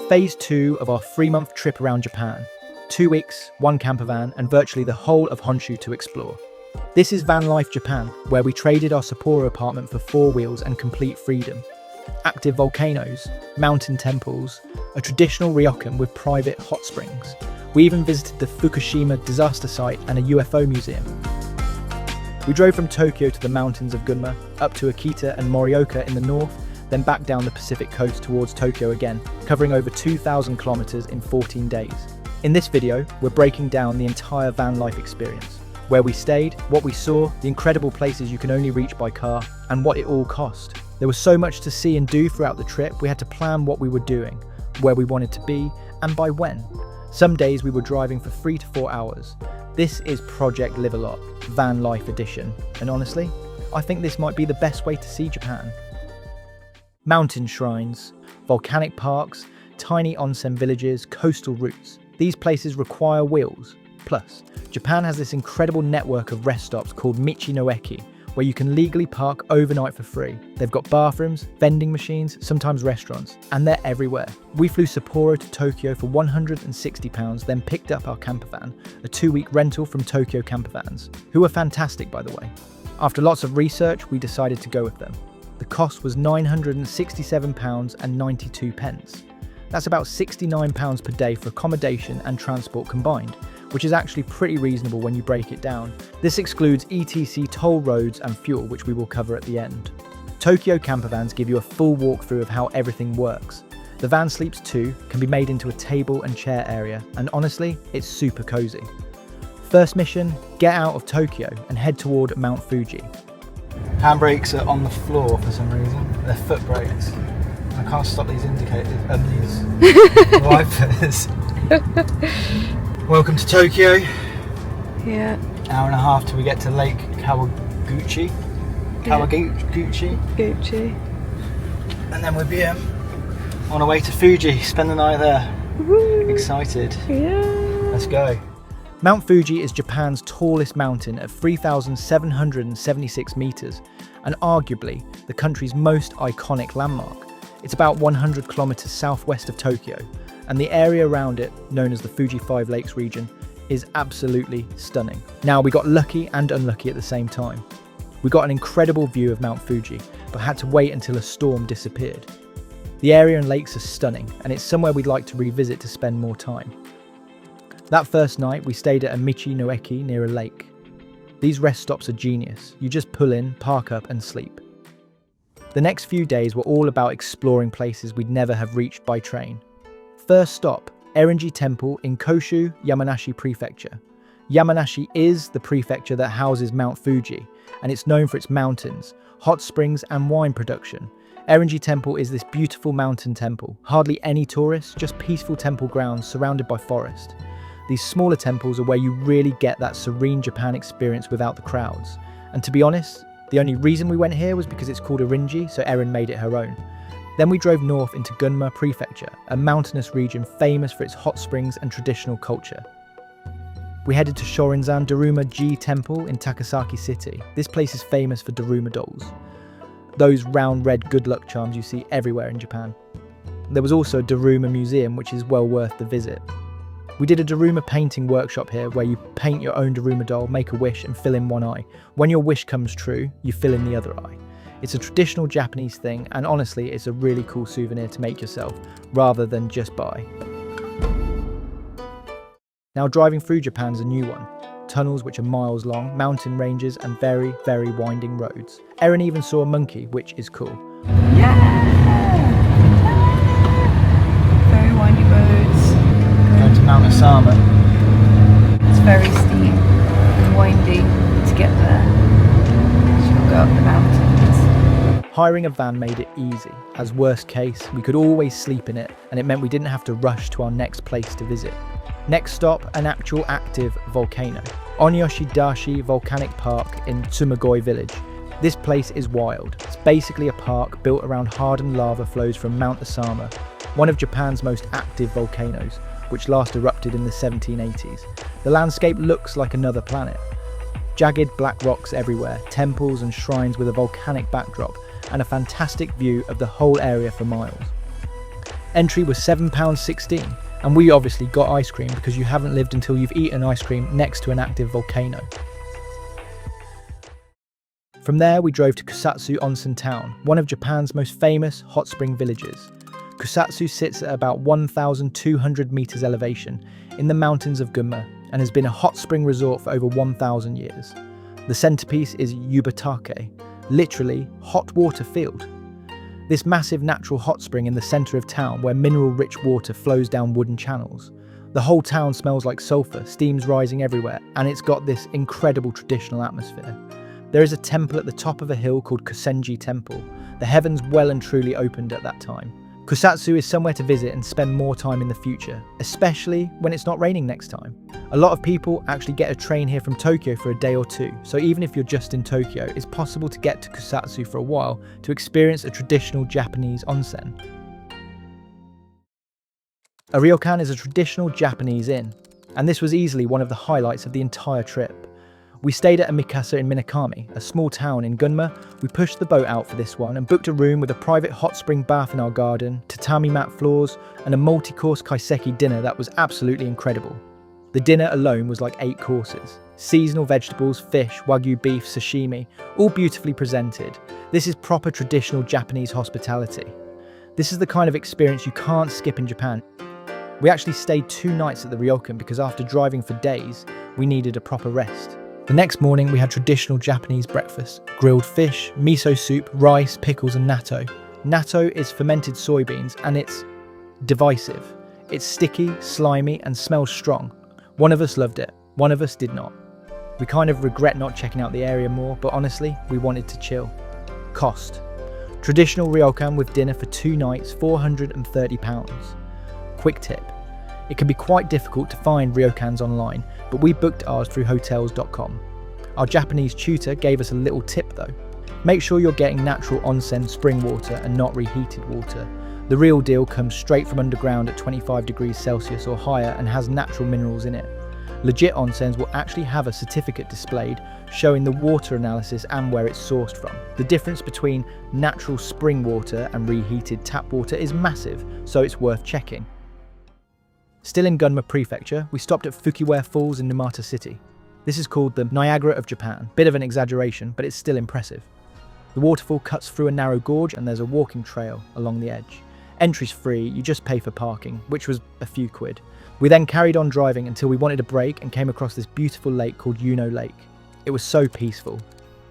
phase 2 of our 3-month trip around Japan. 2 weeks, 1 camper van, and virtually the whole of Honshu to explore. This is Van Life Japan, where we traded our Sapporo apartment for 4 wheels and complete freedom. Active volcanoes, mountain temples, a traditional Ryokan with private hot springs. We even visited the Fukushima disaster site and a UFO museum. We drove from Tokyo to the mountains of Gunma, up to Akita and Morioka in the north, then back down the Pacific coast towards Tokyo again, covering over 2,000 kilometers in 14 days. In this video, we're breaking down the entire van life experience. Where we stayed, what we saw, the incredible places you can only reach by car, and what it all cost. There was so much to see and do throughout the trip, we had to plan what we were doing, where we wanted to be, and by when. Some days we were driving for 3 to 4 hours. This is Project Live A Lot, Van Life Edition, and honestly, I think this might be the best way to see Japan. Mountain shrines, volcanic parks, tiny onsen villages, coastal routes. These places require wheels. Plus, Japan has this incredible network of rest stops called Michi no Eki, where you can legally park overnight for free. They've got bathrooms, vending machines, sometimes restaurants, and they're everywhere. We flew Sapporo to Tokyo for £160, then picked up our camper van, a 2-week rental from Tokyo Campervans, who were fantastic by the way. After lots of research, we decided to go with them. The cost was £967.92. That's about £69 per day for accommodation and transport combined, which is actually pretty reasonable when you break it down. This excludes ETC toll roads and fuel, which we will cover at the end. Tokyo Campervans give you a full walkthrough of how everything works. The van sleeps 2, can be made into a table and chair area, and honestly, it's super cozy. First mission, get out of Tokyo and head toward Mount Fuji. Handbrakes are on the floor for some reason. They're foot brakes. I can't stop these indicators and these wipers. Welcome to Tokyo. Yeah. Hour and a half till we get to Lake Kawaguchi. Kawaguchi. Gucci. And then we'll be on our way to Fuji. Spend the night there. Woo. Excited. Yeah. Let's go. Mount Fuji is Japan's tallest mountain at 3,776 meters and arguably the country's most iconic landmark. It's about 100 kilometers southwest of Tokyo, and the area around it, known as the Fuji 5 Lakes region, is absolutely stunning. Now, we got lucky and unlucky at the same time. We got an incredible view of Mount Fuji, but had to wait until a storm disappeared. The area and lakes are stunning, and it's somewhere we'd like to revisit to spend more time. That first night, we stayed at a Michi no Eki near a lake. These rest stops are genius. You just pull in, park up and sleep. The next few days were all about exploring places we'd never have reached by train. First stop, Erinji Temple in Koshu, Yamanashi Prefecture. Yamanashi is the prefecture that houses Mount Fuji, and it's known for its mountains, hot springs and wine production. Erinji Temple is this beautiful mountain temple. Hardly any tourists, just peaceful temple grounds surrounded by forest. These smaller temples are where you really get that serene Japan experience without the crowds. And to be honest, the only reason we went here was because it's called Erinji, so Erin made it her own. Then we drove north into Gunma Prefecture, a mountainous region famous for its hot springs and traditional culture. We headed to Shorinzan Daruma-ji temple in Takasaki City. This place is famous for Daruma dolls, those round red good luck charms you see everywhere in Japan. There was also a Daruma museum, which is well worth the visit. We did a Daruma painting workshop here where you paint your own Daruma doll, make a wish and fill in one eye. When your wish comes true, you fill in the other eye. It's a traditional Japanese thing, and honestly, it's a really cool souvenir to make yourself, rather than just buy. Now, driving through Japan's a new one. Tunnels which are miles long, mountain ranges and very, very winding roads. Erin even saw a monkey, which is cool. Yeah! Very windy roads. Going to Mount Osama. It's very steep and windy to get there. So you'll go up the mountains. Hiring a van made it easy, as worst case, we could always sleep in it, and it meant we didn't have to rush to our next place to visit. Next stop, an actual active volcano. Onyashidashi Volcanic Park in Tsumagoi village. This place is wild. It's basically a park built around hardened lava flows from Mount Osama, one of Japan's most active volcanoes, which last erupted in the 1780s. The landscape looks like another planet. Jagged black rocks everywhere, temples and shrines with a volcanic backdrop, and a fantastic view of the whole area for miles. Entry was £7.16, and we obviously got ice cream because you haven't lived until you've eaten ice cream next to an active volcano. From there, we drove to Kusatsu Onsen town, one of Japan's most famous hot spring villages. Kusatsu sits at about 1,200 meters elevation in the mountains of Gunma and has been a hot spring resort for over 1,000 years. The centerpiece is Ibaraki, literally hot water field. This massive natural hot spring in the center of town where mineral-rich water flows down wooden channels. The whole town smells like sulfur, steam's rising everywhere, and it's got this incredible traditional atmosphere. There is a temple at the top of a hill called Kusatsu Temple. The heavens well and truly opened at that time. Kusatsu is somewhere to visit and spend more time in the future, especially when it's not raining next time. A lot of people actually get a train here from Tokyo for a day or two, so even if you're just in Tokyo, it's possible to get to Kusatsu for a while to experience a traditional Japanese onsen. A Ryokan is a traditional Japanese inn, and this was easily one of the highlights of the entire trip. We stayed at a mikasa in Minakami, a small town in Gunma. We pushed the boat out for this one and booked a room with a private hot spring bath in our garden, tatami mat floors, and a multi-course kaiseki dinner that was absolutely incredible. The dinner alone was like 8 courses. Seasonal vegetables, fish, wagyu beef, sashimi, all beautifully presented. This is proper traditional Japanese hospitality. This is the kind of experience you can't skip in Japan. We actually stayed 2 nights at the Ryokan because after driving for days, we needed a proper rest. The next morning we had traditional Japanese breakfast, grilled fish, miso soup, rice, pickles and natto. Natto is fermented soybeans and it's divisive. It's sticky, slimy and smells strong. One of us loved it, one of us did not. We kind of regret not checking out the area more, but honestly, we wanted to chill. Cost. Traditional Ryokan with dinner for 2 nights, £430. Quick tip. It can be quite difficult to find ryokans online, but we booked ours through hotels.com. Our Japanese tutor gave us a little tip though. Make sure you're getting natural onsen spring water and not reheated water. The real deal comes straight from underground at 25 degrees Celsius or higher and has natural minerals in it. Legit onsens will actually have a certificate displayed showing the water analysis and where it's sourced from. The difference between natural spring water and reheated tap water is massive, so it's worth checking. Still in Gunma Prefecture, we stopped at Fukushima Falls in Numata City. This is called the Niagara of Japan. Bit of an exaggeration, but it's still impressive. The waterfall cuts through a narrow gorge and there's a walking trail along the edge. Entry's free, you just pay for parking, which was a few quid. We then carried on driving until we wanted a break and came across this beautiful lake called Uno Lake. It was so peaceful.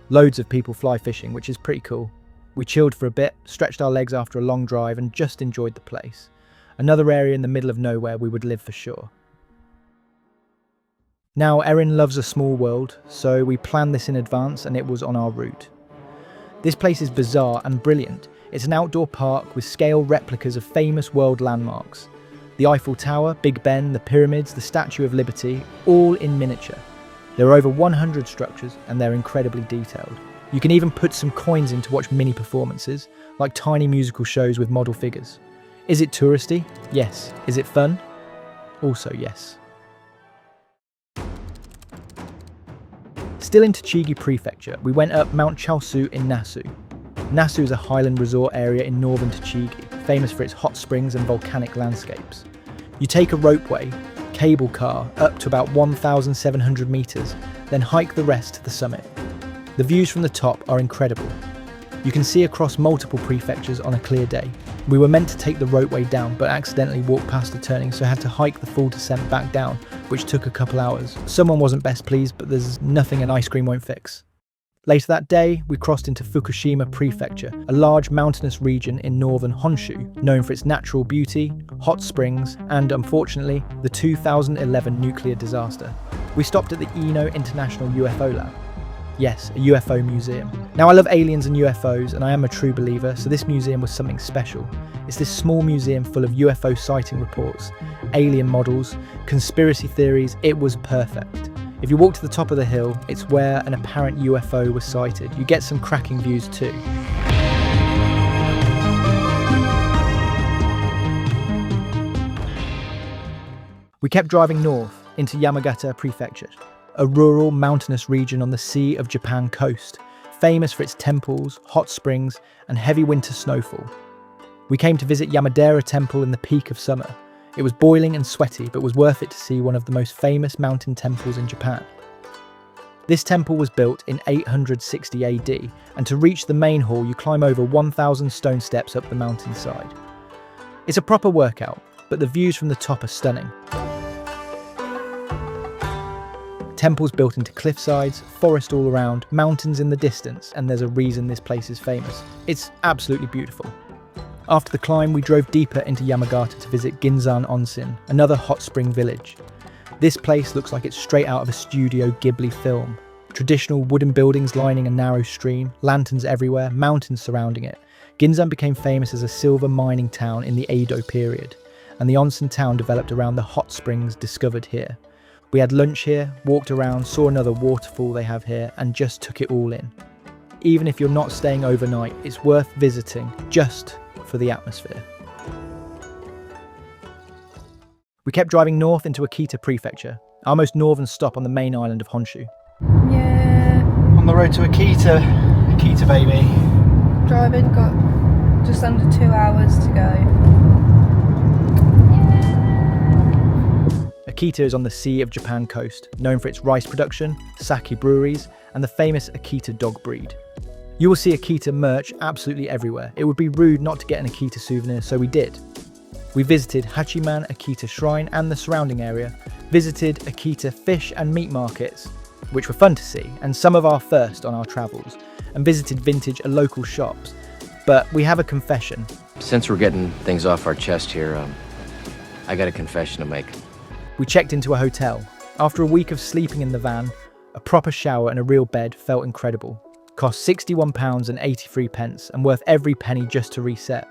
Loads of people fly fishing, which is pretty cool. We chilled for a bit, stretched our legs after a long drive and just enjoyed the place. Another area in the middle of nowhere we would live for sure. Now, Erin loves a small world, so we planned this in advance and it was on our route. This place is bizarre and brilliant. It's an outdoor park with scale replicas of famous world landmarks. The Eiffel Tower, Big Ben, the pyramids, the Statue of Liberty, all in miniature. There are over 100 structures and they're incredibly detailed. You can even put some coins in to watch mini performances, like tiny musical shows with model figures. Is it touristy? Yes. Is it fun? Also yes. Still in Tochigi Prefecture, we went up Mount Chaosu in Nasu. Nasu is a highland resort area in northern Tochigi, famous for its hot springs and volcanic landscapes. You take a ropeway, cable car, up to about 1,700 meters, then hike the rest to the summit. The views from the top are incredible. You can see across multiple prefectures on a clear day. We were meant to take the ropeway down, but accidentally walked past the turning, so had to hike the full descent back down, which took a couple hours. Someone wasn't best pleased, but there's nothing an ice cream won't fix. Later that day, we crossed into Fukushima Prefecture, a large mountainous region in northern Honshu, known for its natural beauty, hot springs, and unfortunately, the 2011 nuclear disaster. We stopped at the Ino International UFO Lab. Yes, a UFO museum. Now I love aliens and UFOs and I am a true believer, so this museum was something special. It's this small museum full of UFO sighting reports, alien models, conspiracy theories. It was perfect. If you walk to the top of the hill, it's where an apparent UFO was sighted. You get some cracking views too. We kept driving north into Yamagata Prefecture, a rural mountainous region on the Sea of Japan coast, famous for its temples, hot springs, and heavy winter snowfall. We came to visit Yamadera Temple in the peak of summer. It was boiling and sweaty, but was worth it to see one of the most famous mountain temples in Japan. This temple was built in 860 AD, and to reach the main hall you climb over 1,000 stone steps up the mountainside. It's a proper workout, but the views from the top are stunning. Temples built into cliffsides, forest all around, mountains in the distance, and there's a reason this place is famous. It's absolutely beautiful. After the climb, we drove deeper into Yamagata to visit Ginzan Onsen, another hot spring village. This place looks like it's straight out of a Studio Ghibli film. Traditional wooden buildings lining a narrow stream, lanterns everywhere, mountains surrounding it. Ginzan became famous as a silver mining town in the Edo period, and the onsen town developed around the hot springs discovered here. We had lunch here, walked around, saw another waterfall they have here, and just took it all in. Even if you're not staying overnight, it's worth visiting just for the atmosphere. We kept driving north into Akita Prefecture, our most northern stop on the main island of Honshu. Yeah. On the road to Akita baby. Driving, got just under 2 hours to go. Akita is on the Sea of Japan coast, known for its rice production, sake breweries, and the famous Akita dog breed. You will see Akita merch absolutely everywhere. It would be rude not to get an Akita souvenir, so we did. We visited Hachiman Akita Shrine and the surrounding area, visited Akita fish and meat markets, which were fun to see, and some of our first on our travels, and visited vintage and local shops. But we have a confession. Since we're getting things off our chest here, I got a confession to make. We checked into a hotel. After a week of sleeping in the van, a proper shower and a real bed felt incredible. Cost £61.83 and worth every penny just to reset.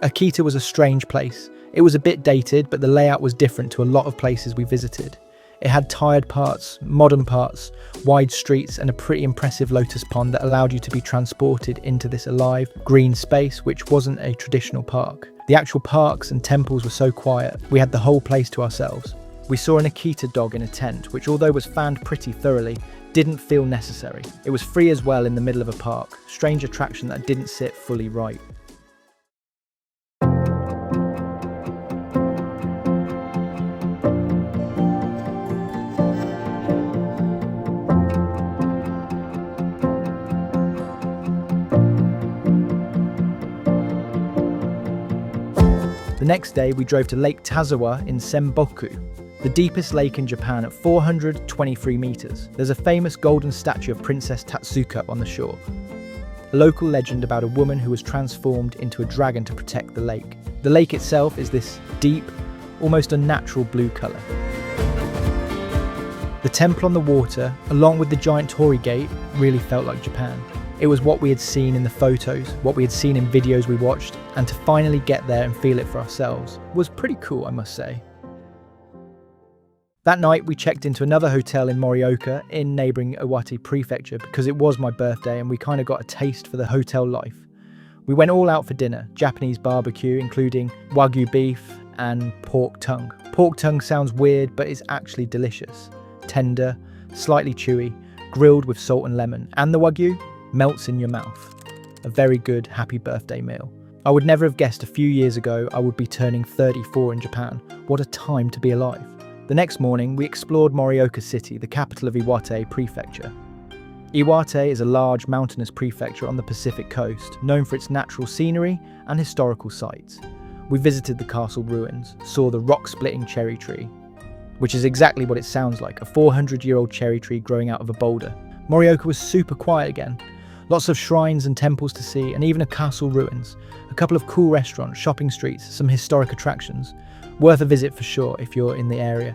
Akita was a strange place. It was a bit dated, but the layout was different to a lot of places we visited. It had tired parts, modern parts, wide streets, and a pretty impressive lotus pond that allowed you to be transported into this alive, green space, which wasn't a traditional park. The actual parks and temples were so quiet, we had the whole place to ourselves. We saw an Akita dog in a tent, which although was fanned pretty thoroughly, didn't feel necessary. It was free as well in the middle of a park, strange attraction that didn't sit fully right. The next day, we drove to Lake Tazawa in Senboku, the deepest lake in Japan at 423 meters. There's a famous golden statue of Princess Tatsuka on the shore. A local legend about a woman who was transformed into a dragon to protect the lake. The lake itself is this deep, almost unnatural blue colour. The temple on the water, along with the giant torii gate, really felt like Japan. It was what we had seen in the photos, what we had seen in videos we watched, and to finally get there and feel it for ourselves was pretty cool, I must say. That night we checked into another hotel in Morioka in neighbouring Iwate Prefecture because it was my birthday and we kind of got a taste for the hotel life. We went all out for dinner, Japanese barbecue including Wagyu beef and pork tongue. Pork tongue sounds weird but it's actually delicious. Tender, slightly chewy, grilled with salt and lemon, and the Wagyu melts in your mouth. A very good happy birthday meal. I would never have guessed a few years ago I would be turning 34 in Japan. What a time to be alive. The next morning we explored Morioka City, the capital of Iwate Prefecture. Iwate is a large mountainous prefecture on the Pacific coast, known for its natural scenery and historical sites. We visited the castle ruins, saw the rock-splitting cherry tree, which is exactly what it sounds like, a 400-year-old cherry tree growing out of a boulder. Morioka was super quiet again. Lots of shrines and temples to see, and even a castle ruins. A couple of cool restaurants, shopping streets, some historic attractions. Worth a visit for sure if you're in the area.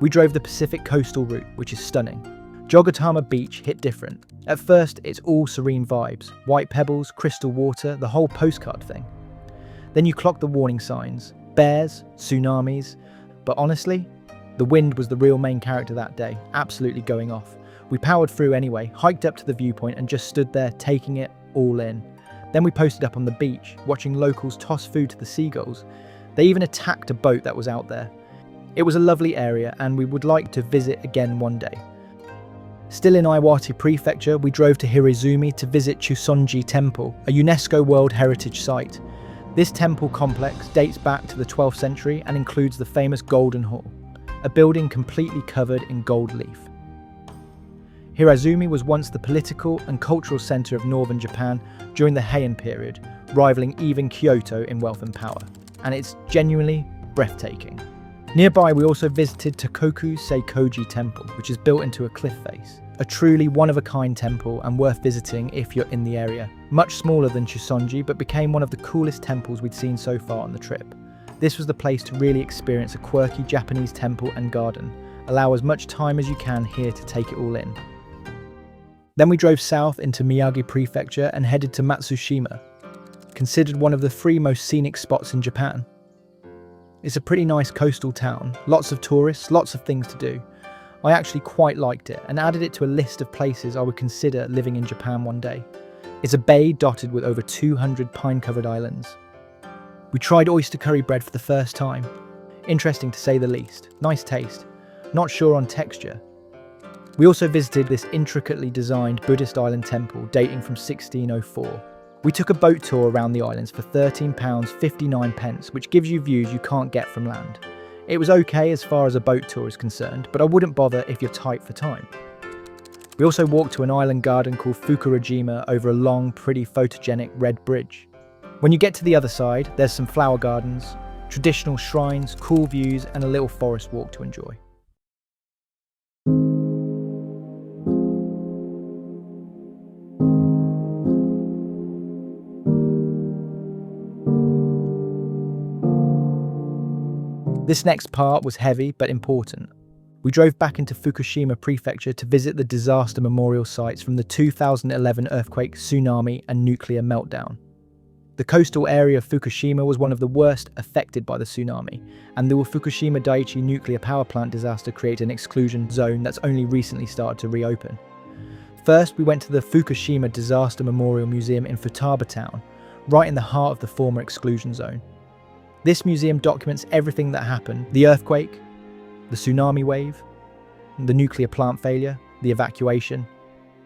We drove the Pacific coastal route, which is stunning. Jogatama Beach hit different. At first, it's all serene vibes. White pebbles, crystal water, the whole postcard thing. Then you clock the warning signs. Bears, tsunamis. But honestly, the wind was the real main character that day, absolutely going off. We powered through anyway, hiked up to the viewpoint and just stood there taking it all in. Then we posted up on the beach, watching locals toss food to the seagulls. They even attacked a boat that was out there. It was a lovely area and we would like to visit again one day. Still in Iwate Prefecture, we drove to Hirezumi to visit Chusonji Temple, a UNESCO World Heritage Site. This temple complex dates back to the 12th century and includes the famous Golden Hall, a building completely covered in gold leaf. Hirazumi was once the political and cultural center of northern Japan during the Heian period, rivaling even Kyoto in wealth and power, and it's genuinely breathtaking. Nearby, we also visited Tokoku Seikoji Temple, which is built into a cliff face. A truly one-of-a-kind temple and worth visiting if you're in the area. Much smaller than Chusonji, but became one of the coolest temples we'd seen so far on the trip. This was the place to really experience a quirky Japanese temple and garden. Allow as much time as you can here to take it all in. Then we drove south into Miyagi Prefecture and headed to Matsushima, considered one of the 3 most scenic spots in Japan. It's a pretty nice coastal town, lots of tourists, lots of things to do. I actually quite liked it and added it to a list of places I would consider living in Japan one day. It's a bay dotted with over 200 pine-covered islands. We tried oyster curry bread for the first time. Interesting to say the least. Nice taste. Not sure on texture. We also visited this intricately designed Buddhist island temple dating from 1604. We took a boat tour around the islands for £13.59, which gives you views you can't get from land. It was okay as far as a boat tour is concerned, but I wouldn't bother if you're tight for time. We also walked to an island garden called Fukushima over a long, pretty photogenic red bridge. When you get to the other side, there's some flower gardens, traditional shrines, cool views, and a little forest walk to enjoy. This next part was heavy but important. We drove back into Fukushima Prefecture to visit the disaster memorial sites from the 2011 earthquake, tsunami, and nuclear meltdown. The coastal area of Fukushima was one of the worst affected by the tsunami, and the Fukushima Daiichi nuclear power plant disaster created an exclusion zone that's only recently started to reopen. First, we went to the Fukushima Disaster Memorial Museum in Futaba Town, right in the heart of the former exclusion zone. This museum documents everything that happened: the earthquake, the tsunami wave, the nuclear plant failure, the evacuation.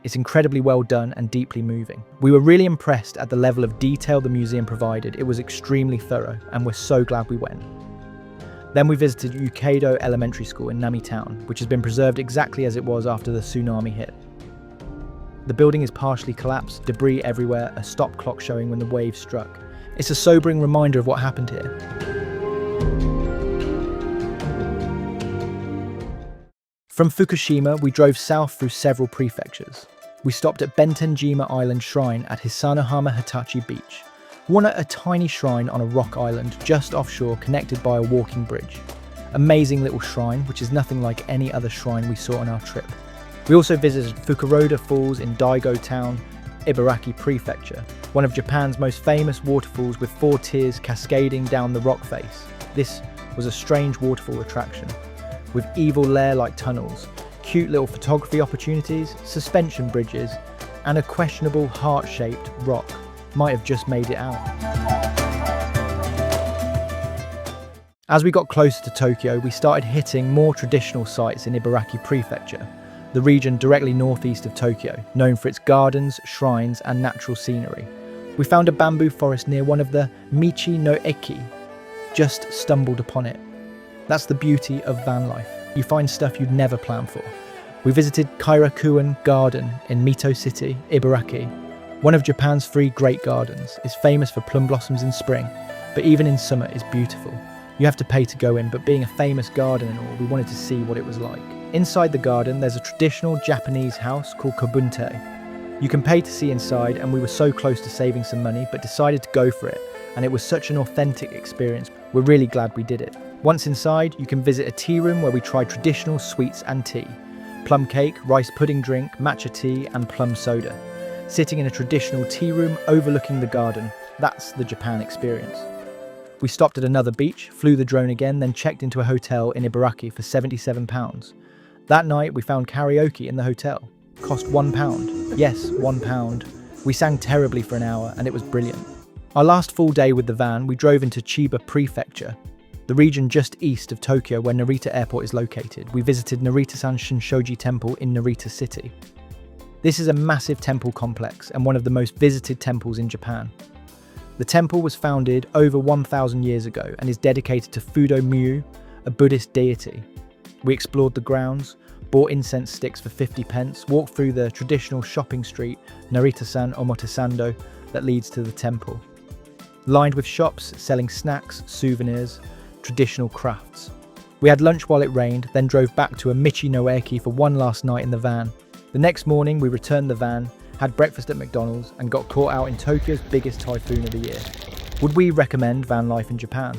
It's incredibly well done and deeply moving. We were really impressed at the level of detail the museum provided. It was extremely thorough, and we're so glad we went. Then we visited Ukedo Elementary School in Nami Town, which has been preserved exactly as it was after the tsunami hit. The building is partially collapsed, debris everywhere, a stop clock showing when the wave struck. It's a sobering reminder of what happened here. From Fukushima, we drove south through several prefectures. We stopped at Bentenjima Island Shrine at Hisanohama Hitachi Beach, one at a tiny shrine on a rock island just offshore connected by a walking bridge. Amazing little shrine, which is nothing like any other shrine we saw on our trip. We also visited Fukuroda Falls in Daigo Town, Ibaraki Prefecture, one of Japan's most famous waterfalls with 4 tiers cascading down the rock face. This was a strange waterfall attraction, with evil lair-like tunnels, cute little photography opportunities, suspension bridges, and a questionable heart-shaped rock. Might have just made it out. As we got closer to Tokyo, we started hitting more traditional sites in Ibaraki Prefecture, the region directly northeast of Tokyo, known for its gardens, shrines, and natural scenery. We found a bamboo forest near one of the Michi no Eki. Just stumbled upon it. That's the beauty of van life. You find stuff you'd never plan for. We visited Kairakuan Garden in Mito City, Ibaraki. One of Japan's 3 great gardens. It's famous for plum blossoms in spring, but even in summer it's beautiful. You have to pay to go in, but being a famous garden and all, we wanted to see what it was like. Inside the garden, there's a traditional Japanese house called kabunte. You can pay to see inside, and we were so close to saving some money, but decided to go for it, and it was such an authentic experience. We're really glad we did it. Once inside, you can visit a tea room where we tried traditional sweets and tea. Plum cake, rice pudding drink, matcha tea, and plum soda. Sitting in a traditional tea room overlooking the garden. That's the Japan experience. We stopped at another beach, flew the drone again, then checked into a hotel in Ibaraki for £77. That night, we found karaoke in the hotel. Cost £1. Yes, £1. We sang terribly for an hour, and it was brilliant. Our last full day with the van, we drove into Chiba Prefecture, the region just east of Tokyo where Narita Airport is located. We visited Naritasan Shinshoji Temple in Narita City. This is a massive temple complex and one of the most visited temples in Japan. The temple was founded over 1,000 years ago and is dedicated to Fudo Myu, a Buddhist deity. We explored the grounds, bought incense sticks for 50 pence, walked through the traditional shopping street, Naritasan Omotesando, that leads to the temple. Lined with shops selling snacks, souvenirs, traditional crafts. We had lunch while it rained, then drove back to a Michi no Eki for one last night in the van. The next morning we returned the van, had breakfast at McDonald's, and got caught out in Tokyo's biggest typhoon of the year. Would we recommend van life in Japan?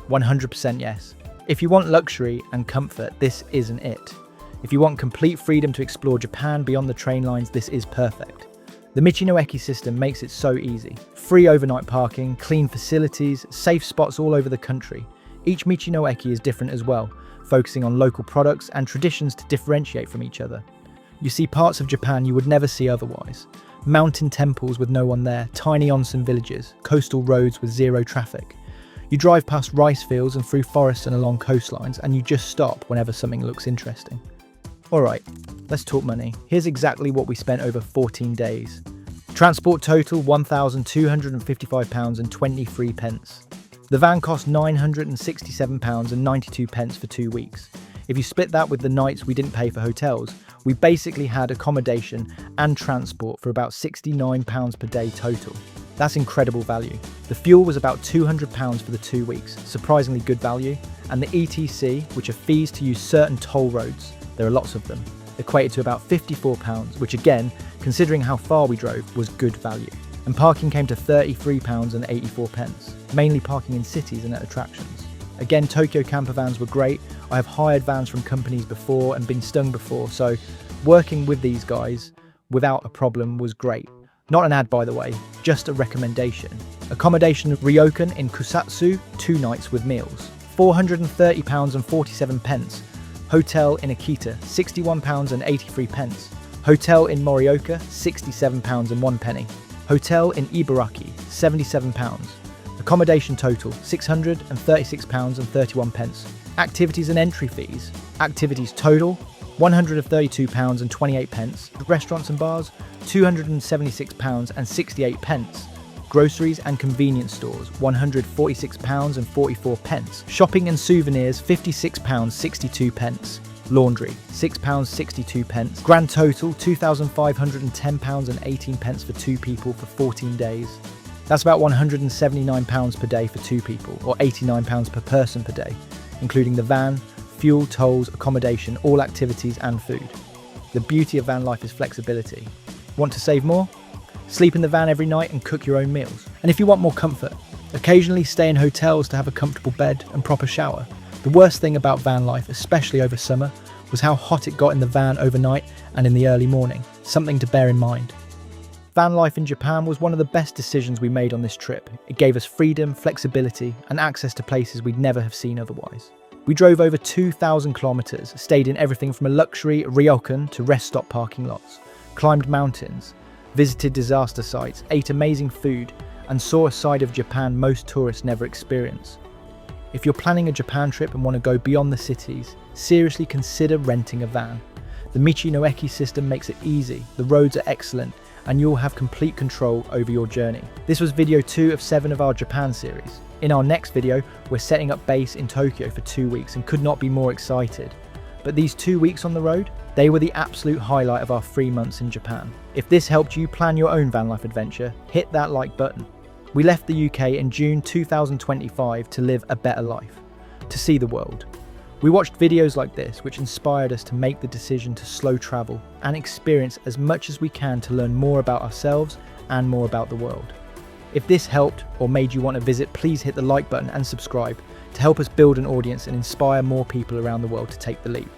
100% yes. If you want luxury and comfort, this isn't it. If you want complete freedom to explore Japan beyond the train lines, this is perfect. The Michi no Eki system makes it so easy. Free overnight parking, clean facilities, safe spots all over the country. Each Michi no Eki is different as well, focusing on local products and traditions to differentiate from each other. You see parts of Japan you would never see otherwise. Mountain temples with no one there, tiny onsen villages, coastal roads with zero traffic. You drive past rice fields and through forests and along coastlines, and you just stop whenever something looks interesting. Alright, let's talk money. Here's exactly what we spent over 14 days. Transport total £1,255.23. The van cost £967.92 for 2 weeks. If you split that with the nights we didn't pay for hotels, we basically had accommodation and transport for about £69 per day total. That's incredible value. The fuel was about £200 for the 2 weeks, surprisingly good value, and the ETC, which are fees to use certain toll roads, there are lots of them, equated to about £54, which again, considering how far we drove, was good value. And parking came to £33.84, mainly parking in cities and at attractions. Again, Tokyo camper vans were great. I have hired vans from companies before and been stung before, so working with these guys without a problem was great. Not an ad, by the way, just a recommendation. Accommodation Ryokan in Kusatsu, 2 nights with meals. £430.47. Hotel in Akita, £61.83. Hotel in Morioka, £67.01. Hotel in Ibaraki, £77. Accommodation total, £636.31. Activities and entry fees. Activities total, £132.28. Restaurants and bars, £276.68. Groceries and convenience stores, £146.44. Shopping and souvenirs, £56.62. Laundry, £6.62. Grand total, £2,510.18 for 2 people for 14 days. That's about £179 per day for 2 people, or £89 per person per day, including the van, fuel, tolls, accommodation, all activities and food. The beauty of van life is flexibility. Want to save more? Sleep in the van every night and cook your own meals. And if you want more comfort, occasionally stay in hotels to have a comfortable bed and proper shower. The worst thing about van life, especially over summer, was how hot it got in the van overnight and in the early morning. Something to bear in mind. Van life in Japan was one of the best decisions we made on this trip. It gave us freedom, flexibility, and access to places we'd never have seen otherwise. We drove over 2,000 kilometers, stayed in everything from a luxury Ryokan to rest stop parking lots, climbed mountains, visited disaster sites, ate amazing food, and saw a side of Japan most tourists never experience. If you're planning a Japan trip and want to go beyond the cities, seriously consider renting a van. The Michi no Eki system makes it easy, the roads are excellent, and you'll have complete control over your journey. This was video 2 of 7 of our Japan series. In our next video, we're setting up base in Tokyo for 2 weeks and could not be more excited. But these 2 weeks on the road, they were the absolute highlight of our 3 months in Japan. If this helped you plan your own van life adventure, hit that like button. We left the UK in June 2025 to live a better life, to see the world. We watched videos like this which inspired us to make the decision to slow travel and experience as much as we can to learn more about ourselves and more about the world. If this helped or made you want to visit, please hit the like button and subscribe to help us build an audience and inspire more people around the world to take the leap.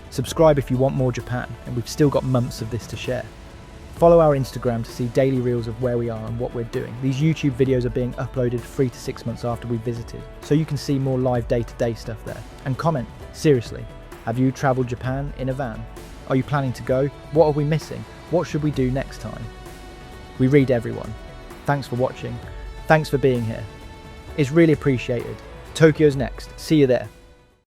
Subscribe if you want more Japan, and we've still got months of this to share. Follow our Instagram to see daily reels of where we are and what we're doing. These YouTube videos are being uploaded 3 to 6 months after we visited, so you can see more live day-to-day stuff there. And comment, seriously, have you travelled Japan in a van? Are you planning to go? What are we missing? What should we do next time? We read everyone. Thanks for watching. Thanks for being here. It's really appreciated. Tokyo's next. See you there.